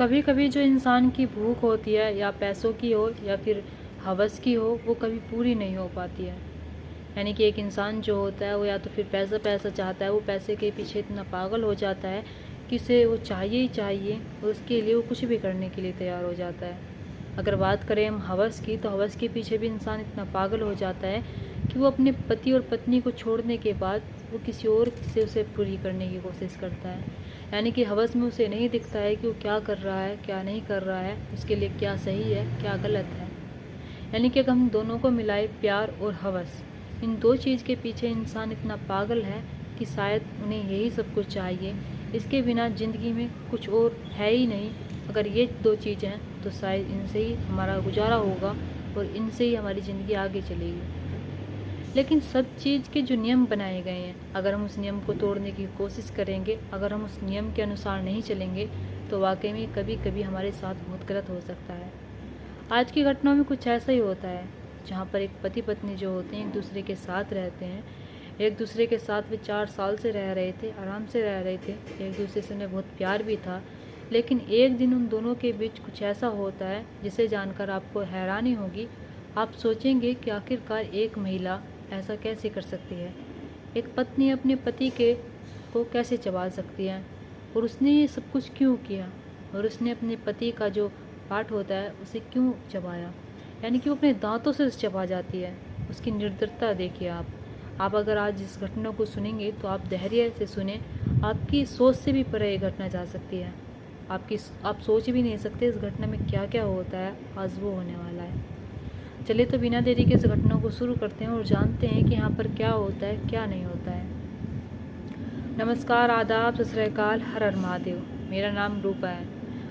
कभी कभी जो इंसान की भूख होती है, या पैसों की हो या फिर हवस की हो, वो कभी पूरी नहीं हो पाती है। यानी कि एक इंसान जो होता है वो या तो फिर पैसा पैसा चाहता है, वो पैसे के पीछे इतना पागल हो जाता है कि उसे वो चाहिए ही चाहिए, और उसके लिए वो कुछ भी करने के लिए तैयार हो जाता है। अगर बात करें हम हवस की, तो हवस के पीछे भी इंसान इतना पागल हो जाता है कि वो अपने पति और पत्नी को छोड़ने के बाद वो किसी और से उसे पूरी करने की कोशिश करता है। यानी कि हवस में उसे नहीं दिखता है कि वो क्या कर रहा है, क्या नहीं कर रहा है, उसके लिए क्या सही है, क्या गलत है। यानी कि अगर हम दोनों को मिलाए, प्यार और हवस, इन दो चीज़ के पीछे इंसान इतना पागल है कि शायद उन्हें यही सब कुछ चाहिए। इसके बिना ज़िंदगी में कुछ और है ही नहीं। अगर ये दो चीज़ें हैं तो शायद इनसे ही हमारा गुजारा होगा और इनसे ही हमारी ज़िंदगी आगे चलेगी। लेकिन सब चीज़ के जो नियम बनाए गए हैं, अगर हम उस नियम को तोड़ने की कोशिश करेंगे, अगर हम उस नियम के अनुसार नहीं चलेंगे, तो वाकई में कभी कभी हमारे साथ बहुत गलत हो सकता है। आज की घटनाओं में कुछ ऐसा ही होता है, जहाँ पर एक पति पत्नी जो होते हैं एक दूसरे के साथ रहते हैं। एक दूसरे के साथ वे 4 साल से रह रहे थे, आराम से रह रहे थे, एक दूसरे से उन्हें बहुत प्यार भी था। लेकिन एक दिन उन दोनों के बीच कुछ ऐसा होता है जिसे जानकर आपको हैरानी होगी। आप सोचेंगे कि आखिरकार एक महिला ऐसा कैसे कर सकती है, एक पत्नी अपने पति के को कैसे चबा सकती है, और उसने ये सब कुछ क्यों किया, और उसने अपने पति का जो पार्ट होता है उसे क्यों चबाया। यानी कि वो अपने दांतों से चबा जाती है। उसकी निर्दयता देखिए आप अगर आज इस घटना को सुनेंगे तो आप धैर्य से सुने। आपकी सोच से भी परे ये घटना जा सकती है। आप सोच भी नहीं सकते इस घटना में क्या क्या होता है, आज वो होने वाला है। चलिए तो बिना देरी के इस घटना को शुरू करते हैं और जानते हैं कि यहाँ पर क्या होता है, क्या नहीं होता है। नमस्कार, आदाब, सत श्री अकाल, हर हर महादेव। मेरा नाम रूपा है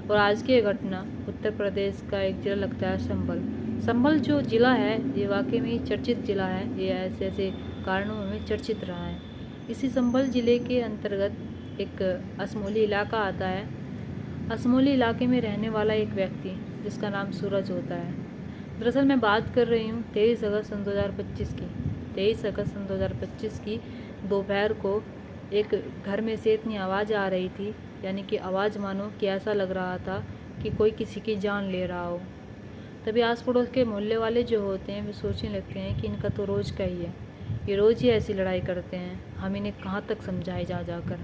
और आज की ये घटना उत्तर प्रदेश का एक ज़िला लगता है संभल। संभल जो ज़िला है ये वाकई में चर्चित ज़िला है, ये ऐसे ऐसे कारणों में चर्चित रहा है। इसी संभल ज़िले के अंतर्गत एक असमोली इलाका आता है। असमोली इलाके में रहने वाला एक व्यक्ति जिसका नाम सूरज होता है। दरअसल मैं बात कर रही हूँ 23 अगस्त सन 2025 की। 23 अगस्त सन 2025 की दोपहर को एक घर में से इतनी आवाज़ आ रही थी, यानी कि आवाज़ मानो कि ऐसा लग रहा था कि कोई किसी की जान ले रहा हो। तभी आस पड़ोस के मोहल्ले वाले जो होते हैं वे सोचने लगते हैं कि इनका तो रोज़ का ही है, ये रोज़ ही ऐसी लड़ाई करते हैं, हम इन्हें कहाँ तक समझाए जा जाकर।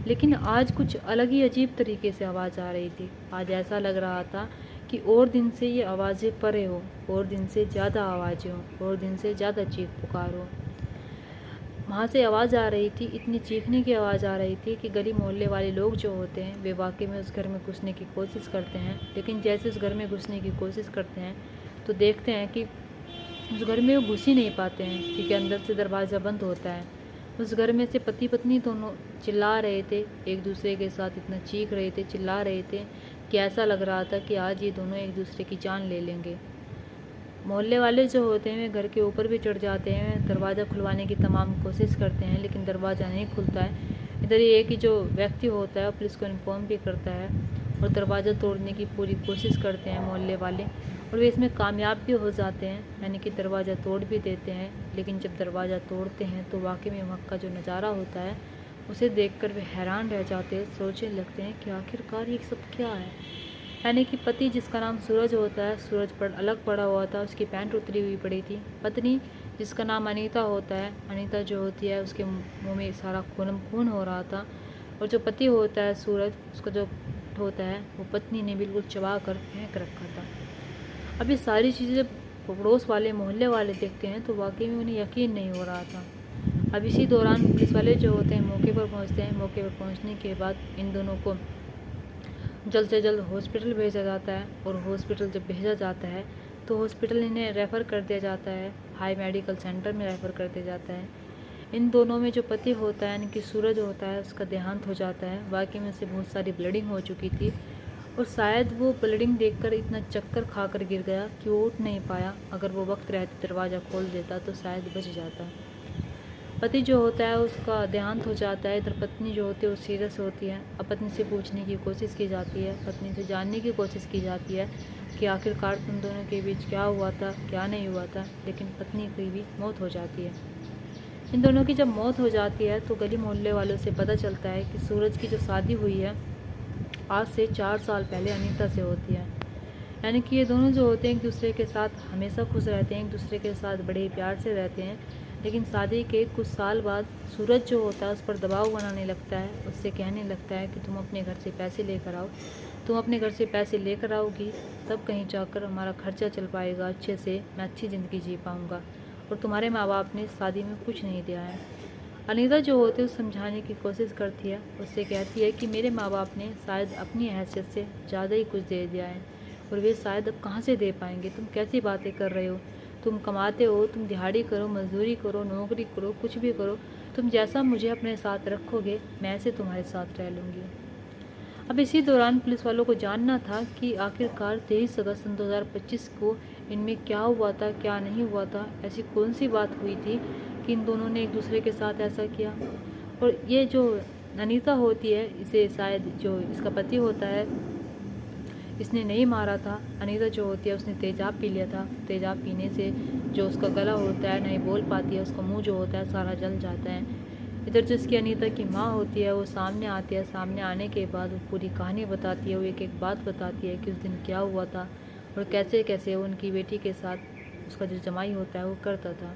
लेकिन आज कुछ अलग ही अजीब तरीके से आवाज़ आ रही थी। आज ऐसा लग रहा था कि और दिन से ये आवाज़ें परे हो, और दिन से ज़्यादा आवाज़ें हो, और दिन से ज़्यादा चीख पुकार हो। वहाँ से आवाज़ आ रही थी, इतनी चीखने की आवाज़ आ रही थी कि गली मोहल्ले वाले लोग जो होते हैं वे वाकई में उस घर में घुसने की कोशिश करते हैं। लेकिन जैसे उस घर में घुसने की कोशिश करते हैं तो देखते हैं कि उस घर में वो घुस ही नहीं पाते हैं, क्योंकि अंदर से दरवाज़ा बंद होता है। उस घर में से पति पत्नी दोनों चिल्ला रहे थे, एक दूसरे के साथ इतना चीख रहे थे, चिल्ला रहे थे कि ऐसा लग रहा था कि आज ये दोनों एक दूसरे की जान ले लेंगे। मोहल्ले वाले जो होते हैं वे घर के ऊपर भी चढ़ जाते हैं, दरवाज़ा खुलवाने की तमाम कोशिश करते हैं, लेकिन दरवाज़ा नहीं खुलता है। इधर ये एक ही जो व्यक्ति होता है पुलिस को इन्फॉर्म भी करता है और दरवाज़ा तोड़ने की पूरी कोशिश करते हैं मोहल्ले वाले, और वे इसमें कामयाब भी हो जाते हैं, यानी कि दरवाज़ा तोड़ भी देते हैं। लेकिन जब दरवाज़ा तोड़ते हैं तो वाकई में वहाँ का जो नज़ारा होता है उसे देखकर वे हैरान रह जाते हैं, सोचने लगते हैं कि आखिरकार ये सब क्या है। यानी कि पति जिसका नाम सूरज होता है, सूरज पर अलग पड़ा हुआ था, उसकी पैंट उतरी हुई पड़ी थी। पत्नी जिसका नाम अनीता होता है, अनीता जो होती है उसके मुंह में सारा खून खून हो रहा था। और जो पति होता है सूरज, उसका जो होता है वो पत्नी ने बिल्कुल चबा कर फेंक रखा था। अब ये सारी चीज़ें जब पड़ोस वाले मोहल्ले वाले देखते हैं तो वाकई में उन्हें यकीन नहीं हो रहा था। अब इसी दौरान पुलिस वाले जो होते हैं मौके पर पहुंचते हैं। मौके पर पहुंचने के बाद इन दोनों को जल्द से जल्द हॉस्पिटल भेजा जाता है, और हॉस्पिटल जब भेजा जाता है तो हॉस्पिटल इन्हें रेफ़र कर दिया जाता है, हाई मेडिकल सेंटर में रेफ़र कर दिया जाता है। इन दोनों में जो पति होता है यानी कि सूरज होता है, उसका देहांत हो जाता है। वाकई में से बहुत सारी ब्लीडिंग हो चुकी थी, और शायद वो ब्लीडिंग देखकर इतना चक्कर खाकर गिर गया कि वो उठ नहीं पाया। अगर वो वक्त रहते दरवाज़ा खोल देता तो शायद बच जाता। पति जो होता है उसका देहांत हो जाता है। इधर पत्नी जो होती है वो सीरियस होती है। अब पत्नी से पूछने की कोशिश की जाती है, पत्नी से जानने की कोशिश की जाती है कि आखिरकार तुम दोनों के बीच क्या हुआ था, क्या नहीं हुआ था। लेकिन पत्नी की भी मौत हो जाती है। इन दोनों की जब मौत हो जाती है तो गली मोहल्ले वालों से पता चलता है कि सूरज की जो शादी हुई है आज से 4 साल पहले अनीता से होती है। यानी कि ये दोनों जो होते हैं एक दूसरे के साथ हमेशा खुश रहते हैं, एक दूसरे के साथ बड़े प्यार से रहते हैं। लेकिन शादी के कुछ साल बाद सूरज जो होता है उस पर दबाव बनाने लगता है, उससे कहने लगता है कि तुम अपने घर से पैसे लेकर आओ, तुम अपने घर से पैसे लेकर आओगी तब कहीं जाकर हमारा खर्चा चल पाएगा अच्छे से, मैं अच्छी ज़िंदगी जी पाऊँगा, और तुम्हारे माँ बाप ने शादी में कुछ नहीं दिया है। अनीता जो होती है उसे समझाने की कोशिश करती है, उससे कहती है कि मेरे माँ बाप ने शायद अपनी हैसियत से ज़्यादा ही कुछ दे दिया है और वे शायद अब कहाँ से दे पाएंगे। तुम कैसी बातें कर रहे हो, तुम कमाते हो, तुम दिहाड़ी करो, मजदूरी करो, नौकरी करो, कुछ भी करो, तुम जैसा मुझे अपने साथ रखोगे मैं ऐसे तुम्हारे साथ रह लूँगी। अब इसी दौरान पुलिस वालों को जानना था कि आखिरकार 23 अगस्त सन 2025 को इनमें क्या हुआ था, क्या नहीं हुआ था, ऐसी कौन सी बात हुई थी कि इन दोनों ने एक दूसरे के साथ ऐसा किया। और ये जो अनीता होती है, इसे शायद जो इसका पति होता है इसने नहीं मारा था। अनीता जो होती है उसने तेज़ाब पी लिया था, तेज़ाब पीने से जो उसका गला होता है नहीं बोल पाती है, उसका मुंह जो होता है सारा जल जाता है। इधर जिसकी अनीता की माँ होती है वो सामने आती है, सामने आने के बाद वो पूरी कहानी बताती है, वो एक एक बात बताती है कि उस दिन क्या हुआ था और कैसे कैसे वो उनकी बेटी के साथ उसका जो जमाई होता है वो करता था।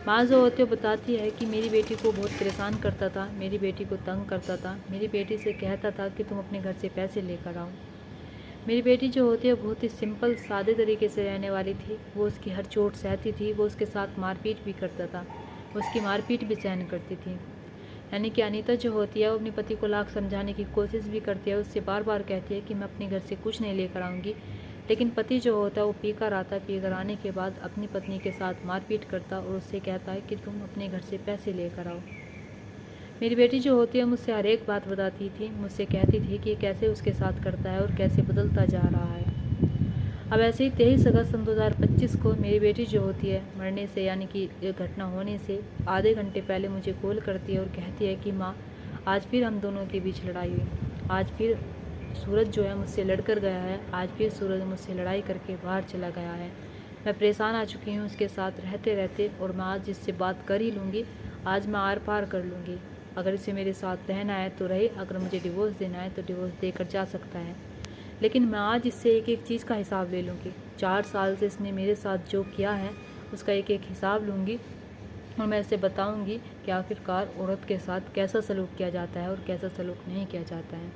माँ जो होती है बताती है कि मेरी बेटी को बहुत परेशान करता था, मेरी बेटी को तंग करता था, मेरी बेटी से कहता था कि तुम अपने घर से पैसे लेकर आओ। मेरी बेटी जो होती है बहुत ही सिंपल सादे तरीके से रहने वाली थी, वो उसकी हर चोट सहती थी, वो उसके साथ मारपीट भी करता था, वो उसकी मारपीट भी सहन करती थी। यानी कि अनीता जो होती है वो अपने पति को लाख समझाने की कोशिश भी करती है, उससे बार बार कहती है कि मैं अपने घर से कुछ नहीं लेकर आऊँगी, लेकिन पति जो होता है वो पीकर आता है, पीकर आने के बाद अपनी पत्नी के साथ मारपीट करता और उससे कहता है कि तुम अपने घर से पैसे लेकर आओ। मेरी बेटी जो होती है मुझसे हर एक बात बताती थी, मुझसे कहती थी कि कैसे उसके साथ करता है और कैसे बदलता जा रहा है। अब ऐसे ही 23 अगस्त सन 2025 को मेरी बेटी जो होती है मरने से यानी कि ये घटना होने से आधे घंटे पहले मुझे कॉल करती है और कहती है कि माँ आज फिर हम दोनों के बीच लड़ाई हुई, आज फिर सूरज जो है मुझसे लड़कर गया है, आज फिर सूरज मुझसे लड़ाई करके बाहर चला गया है। मैं परेशान आ चुकी हूँ उसके साथ रहते रहते और मैं आज इससे बात कर ही लूँगी, आज मैं आर पार कर लूँगी। अगर इसे मेरे साथ रहना है तो रहे, अगर मुझे डिवोर्स देना है तो डिवोर्स देकर जा सकता है, लेकिन मैं आज इससे एक एक चीज़ का हिसाब ले लूँगी। 4 साल से इसने मेरे साथ जो किया है उसका एक एक हिसाब लूँगी और मैं इसे बताऊँगी कि आखिरकार औरत के साथ कैसा सलूक किया जाता है और कैसा सलूक नहीं किया जाता है।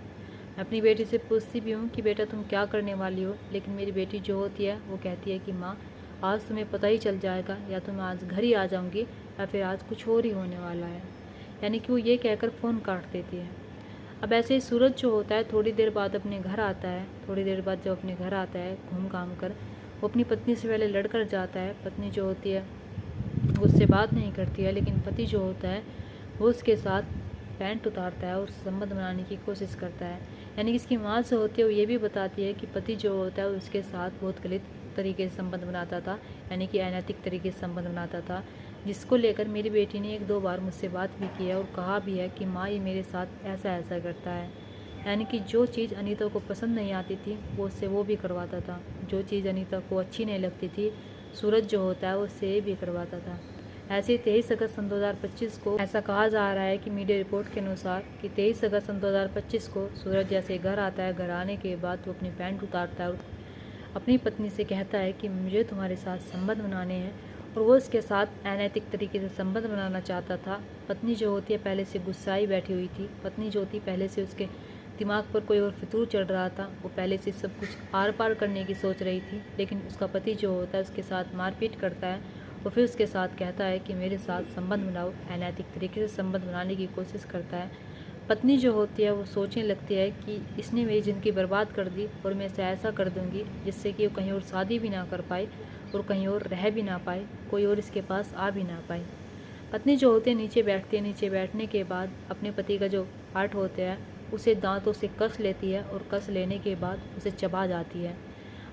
मैं अपनी बेटी से पूछती भी हूँ कि बेटा तुम क्या करने वाली हो, लेकिन मेरी बेटी जो होती है वो कहती है कि माँ आज तुम्हें पता ही चल जाएगा, या तो मैं आज घर ही आ जाऊँगी या फिर आज कुछ और ही होने वाला है। यानी कि वो ये कहकर फ़ोन काट देती है। अब ऐसे ही सूरज जो होता है थोड़ी देर बाद अपने घर आता है, थोड़ी देर बाद जब अपने घर आता है घूम घाम कर वो अपनी पत्नी से पहले लड़कर जाता है। पत्नी जो होती है वो उससे बात नहीं करती है, लेकिन पति जो होता है वो उसके साथ पैंट उतारता है और संबंध बनाने की कोशिश करता है। यानी कि इसकी माँ जो होती है वो ये भी बताती है कि पति जो होता है उसके साथ बहुत गलत तरीके से संबंध बनाता था, यानी कि अनैतिक तरीके से संबंध बनाता था, जिसको लेकर मेरी बेटी ने 1-2 बार मुझसे बात भी की है और कहा भी है कि माँ ये मेरे साथ ऐसा ऐसा करता है। यानी कि जो चीज़ अनीता को पसंद नहीं आती थी वो उससे वो भी करवाता था, जो चीज़ अनीता को अच्छी नहीं लगती थी सूरज जो होता है उससे ये भी करवाता था। ऐसे ही 23 अगस्त सन 2025 को ऐसा कहा जा रहा है कि मीडिया रिपोर्ट के अनुसार कि 23 अगस्त सन 2025 को सूरज जैसे घर आता है, घर आने के बाद वो अपनी पैंट उतारता है और अपनी पत्नी से कहता है कि मुझे तुम्हारे साथ संबंध बनाने हैं, और वो उसके साथ अनैतिक तरीके से संबंध बनाना चाहता था। पत्नी जो होती है पहले से गुस्साई बैठी हुई थी, पत्नी जो होती पहले से उसके दिमाग पर कोई और फितूर चढ़ रहा था, वो पहले से सब कुछ आर पार करने की सोच रही थी, लेकिन उसका पति जो होता है उसके साथ मारपीट करता है और फिर उसके साथ कहता है कि मेरे साथ संबंध बनाओ, अनैतिक तरीके से संबंध बनाने की कोशिश करता है। पत्नी जो होती है वो सोचने लगती है कि इसने मेरी ज़िंदगी बर्बाद कर दी और मैं इसे ऐसा कर दूंगी जिससे कि वो कहीं और शादी भी ना कर पाए और कहीं और रह भी ना पाए, कोई और इसके पास आ भी ना पाए। पत्नी जो होती है नीचे बैठती है, नीचे बैठने के बाद अपने पति का जो हार्ट होता है उसे दांतों से कस लेती है और कस लेने के बाद उसे चबा जाती है।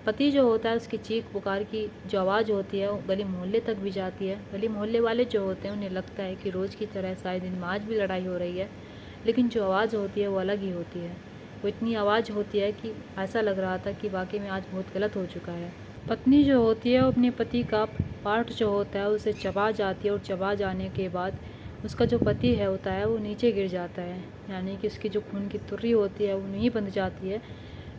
पति जो होता है उसकी चीख पुकार की जो आवाज़ होती है वो गली मोहल्ले तक भी जाती है। गली मोहल्ले वाले जो होते हैं उन्हें लगता है कि रोज़ की तरह शायद इनमें आज भी लड़ाई हो रही है, लेकिन जो आवाज़ होती है वो अलग ही होती है। वो इतनी आवाज़ होती है कि ऐसा लग रहा था कि वाकई में आज बहुत गलत हो चुका है। पत्नी जो होती है वो अपने पति का पार्ट जो होता है उसे चबा जाती है और चबा जाने के बाद उसका जो पति है होता है वो नीचे गिर जाता है, यानी कि उसकी जो खून की तुर्री होती है वो नहीं बंध जाती है।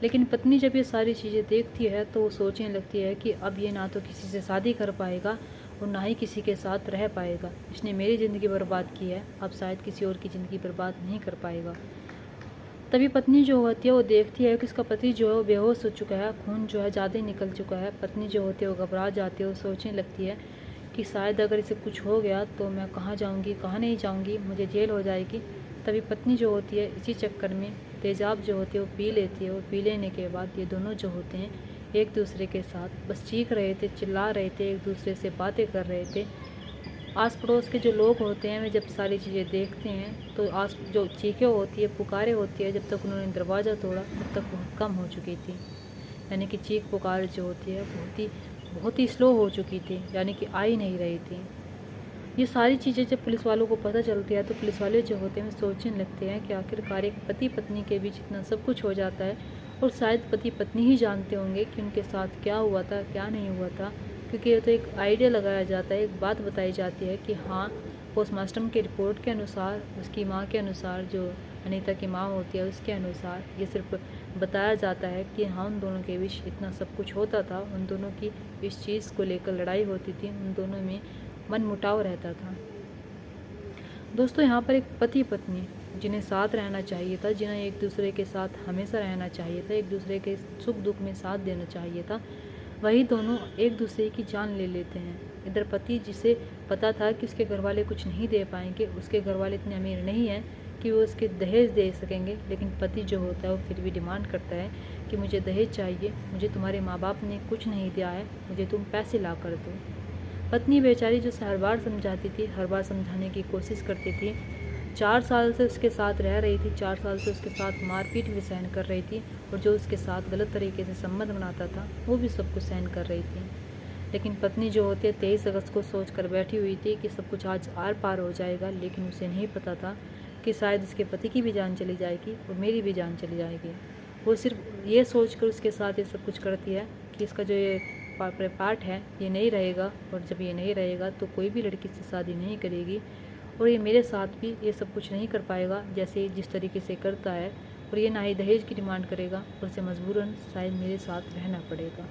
लेकिन पत्नी जब ये सारी चीज़ें देखती है तो वो सोचने लगती है कि अब ये ना तो किसी से शादी कर पाएगा और ना ही किसी के साथ रह पाएगा। इसने मेरी ज़िंदगी बर्बाद की है, अब शायद किसी और की ज़िंदगी बर्बाद नहीं कर पाएगा। तभी पत्नी जो होती है वो देखती है कि उसका पति जो है वो बेहोश हो चुका है, खून जो है ज़्यादा ही निकल चुका है। पत्नी जो होती है वो घबरा जाती है, वो सोचने लगती है कि शायद अगर इसे कुछ हो गया तो मैं कहाँ जाऊँगी, कहाँ नहीं जाऊँगी, मुझे जेल हो जाएगी। तभी पत्नी जो होती है इसी चक्कर में तेज़ाब जो होती है वो पी लेती है, और पी लेने के बाद ये दोनों जो होते हैं एक दूसरे के साथ बस चीख रहे थे, चिल्ला रहे थे, एक दूसरे से बातें कर रहे थे। आस पड़ोस के जो लोग होते हैं वे जब सारी चीज़ें देखते हैं तो आस जो चीखें होती है, पुकारें होती है, जब तक उन्होंने दरवाज़ा तोड़ा तब तक बहुत कम हो चुकी थी। यानी कि चीख पुकार जो होती है बहुत ही स्लो हो चुकी थी, यानी कि आ ही नहीं रही थी। ये सारी चीज़ें जब पुलिस वालों को पता चलती है तो पुलिस वाले जो होते हैं सोचने लगते हैं कि आखिरकार एक पति पत्नी के बीच इतना सब कुछ हो जाता है, और शायद पति पत्नी ही जानते होंगे कि उनके साथ क्या हुआ था, क्या नहीं हुआ था। क्योंकि ये तो एक आइडिया लगाया जाता है, एक बात बताई जाती है कि हाँ, पोस्टमार्टम की रिपोर्ट के अनुसार, उसकी माँ के अनुसार, जो अनीता की माँ होती है उसके अनुसार, ये सिर्फ बताया जाता है कि हाँ उन दोनों के बीच इतना सब कुछ होता था, उन दोनों की इस चीज़ को लेकर लड़ाई होती थी, उन दोनों में मनमुटाव रहता था। दोस्तों, यहाँ पर एक पति पत्नी जिन्हें साथ रहना चाहिए था, जिन्हें एक दूसरे के साथ हमेशा रहना चाहिए था, एक दूसरे के सुख दुख में साथ देना चाहिए था, वही दोनों एक दूसरे की जान ले लेते हैं। इधर पति जिसे पता था कि उसके घर वाले कुछ नहीं दे पाएंगे, उसके घर वाले इतने अमीर नहीं हैं कि वो उसके दहेज दे सकेंगे, लेकिन पति जो होता है वो फिर भी डिमांड करता है कि मुझे दहेज चाहिए, मुझे तुम्हारे माँ बाप ने कुछ नहीं दिया है, मुझे तुम पैसे ला कर दो। पत्नी बेचारी जो हर बार समझाती थी, हर बार समझाने की कोशिश करती थी, 4 साल से उसके साथ रह रही थी, 4 साल से उसके साथ मारपीट भी सहन कर रही थी, और जो उसके साथ गलत तरीके से संबंध बनाता था वो भी सब कुछ सहन कर रही थी। लेकिन पत्नी जो होती है 23 अगस्त को सोच कर बैठी हुई थी कि सब कुछ आज आर पार हो जाएगा, लेकिन उसे नहीं पता था कि शायद उसके पति की भी जान चली जाएगी और मेरी भी जान चली जाएगी। वो सिर्फ ये सोच कर उसके साथ ये सब कुछ करती है कि इसका जो ये पार्ट है ये नहीं रहेगा, और जब ये नहीं रहेगा तो कोई भी लड़की से शादी नहीं करेगी, और ये मेरे साथ भी ये सब कुछ नहीं कर पाएगा जैसे जिस तरीके से करता है, और ये ना ही दहेज की डिमांड करेगा, और उसे मजबूरन शायद मेरे साथ रहना पड़ेगा।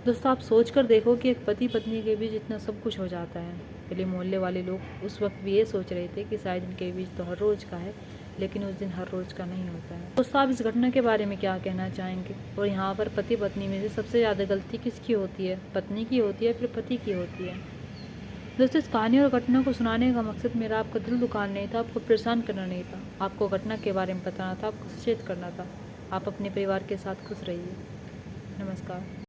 दोस्तों, आप सोच कर देखो कि एक पति पत्नी के बीच इतना सब कुछ हो जाता है। पहले मोहल्ले वाले लोग उस वक्त भी ये सोच रहे थे कि शायद इनके बीच तो हर रोज़ का है, लेकिन उस दिन हर रोज़ का नहीं होता है। दोस्तों, आप इस घटना के बारे में क्या कहना चाहेंगे, और यहाँ पर पति पत्नी में से सबसे ज़्यादा गलती किसकी होती है, पत्नी की होती है फिर पति की होती है? दोस्तों, इस कहानी और घटना को सुनाने का मकसद मेरा आपका दिल दुखाना नहीं था, आपको परेशान करना नहीं था, आपको घटना के बारे में बताना था, आपको सचेत करना था। आप अपने परिवार के साथ खुश रहिए। नमस्कार।